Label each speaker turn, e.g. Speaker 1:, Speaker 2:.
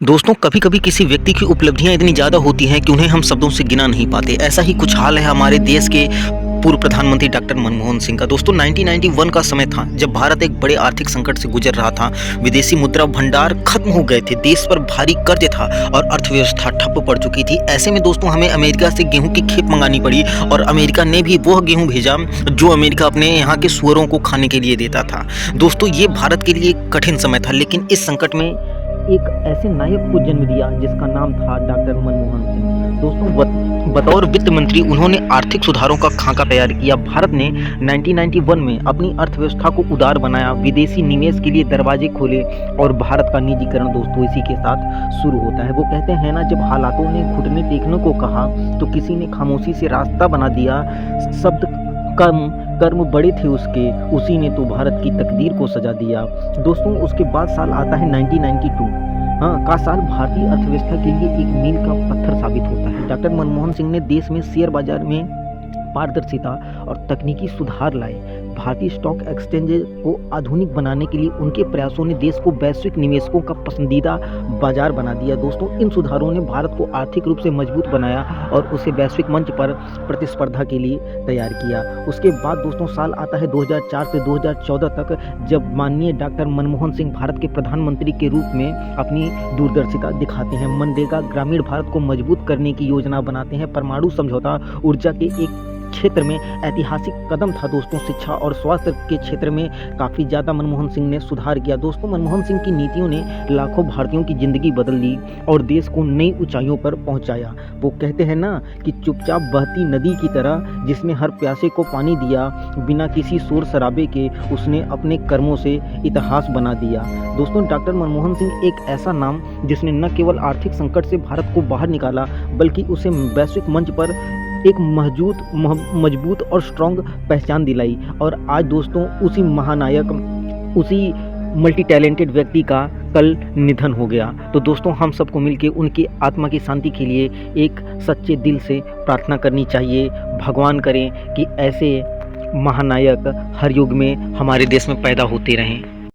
Speaker 1: दोस्तों कभी कभी किसी व्यक्ति की उपलब्धियां इतनी ज्यादा होती हैं कि उन्हें हम शब्दों से गिना नहीं पाते। ऐसा ही कुछ हाल है हमारे देश के पूर्व प्रधानमंत्री डॉक्टर मनमोहन सिंह का। दोस्तों 1991 का समय था जब भारत एक बड़े आर्थिक संकट से गुजर रहा था। विदेशी मुद्रा भंडार खत्म हो गए थे, देश पर भारी कर्ज था और अर्थव्यवस्था ठप पड़ चुकी थी। ऐसे में दोस्तों हमें अमेरिका से गेहूं की खेप मंगानी पड़ी और अमेरिका ने भी वह गेहूं भेजा जो अमेरिका अपने यहाँ के सुअरों को खाने के लिए देता था। दोस्तों ये भारत के लिए एक कठिन समय था, लेकिन इस संकट में एक ऐसे नायक को जन्म दिया जिसका नाम था डॉक्टर मनमोहन सिंह। दोस्तों बतौर वित्त मंत्री उन्होंने आर्थिक सुधारों का खाका तैयार किया। भारत ने 1991 में अपनी अर्थव्यवस्था को उदार बनाया, विदेशी निवेश के लिए दरवाजे खोले और भारत का निजीकरण दोस्तों इसी के साथ शुरू होता है। वो कहते हैं ना, जब हालातों ने घुटने टेकने को कहा तो किसी ने खामोशी से रास्ता बना दिया। शब्द कर्म बड़े थे उसके, उसी ने तो भारत की तकदीर को सजा दिया। दोस्तों उसके बाद साल आता है 1992 का साल भारतीय अर्थव्यवस्था के लिए एक मील का पत्थर साबित होता है। डॉक्टर मनमोहन सिंह ने देश में शेयर बाजार में पारदर्शिता और तकनीकी सुधार लाए। भारतीय स्टॉक एक्सचेंज को आधुनिक बनाने के लिए उनके प्रयासों ने देश को वैश्विक निवेशकों का पसंदीदा बाजार बना दिया। दोस्तों इन सुधारों ने भारत को आर्थिक रूप से मजबूत बनाया और उसे वैश्विक मंच पर प्रतिस्पर्धा के लिए तैयार किया। उसके बाद दोस्तों साल आता है 2004 से 2014 तक, जब माननीय डॉक्टर मनमोहन सिंह भारत के प्रधानमंत्री के रूप में अपनी दूरदर्शिता दिखाते हैं। मनरेगा ग्रामीण भारत को मजबूत करने की योजना बनाते हैं। परमाणु समझौता ऊर्जा के एक क्षेत्र में ऐतिहासिक कदम था। दोस्तों शिक्षा और स्वास्थ्य के क्षेत्र में काफ़ी ज़्यादा मनमोहन सिंह ने सुधार किया। दोस्तों मनमोहन सिंह की नीतियों ने लाखों भारतीयों की ज़िंदगी बदल दी और देश को नई ऊंचाइयों पर पहुंचाया। वो कहते हैं ना कि चुपचाप बहती नदी की तरह जिसने हर प्यासे को पानी दिया, बिना किसी शोर शराबे के उसने अपने कर्मों से इतिहास बना दिया। दोस्तों डॉक्टर मनमोहन सिंह एक ऐसा नाम जिसने न केवल आर्थिक संकट से भारत को बाहर निकाला, बल्कि उसे वैश्विक मंच पर एक मजबूत और स्ट्रॉन्ग पहचान दिलाई। और आज दोस्तों उसी महानायक, उसी मल्टी टैलेंटेड व्यक्ति का कल निधन हो गया। तो दोस्तों हम सबको मिलकर उनकी आत्मा की शांति के लिए एक सच्चे दिल से प्रार्थना करनी चाहिए। भगवान करें कि ऐसे महानायक हर युग में हमारे देश में पैदा होते रहें।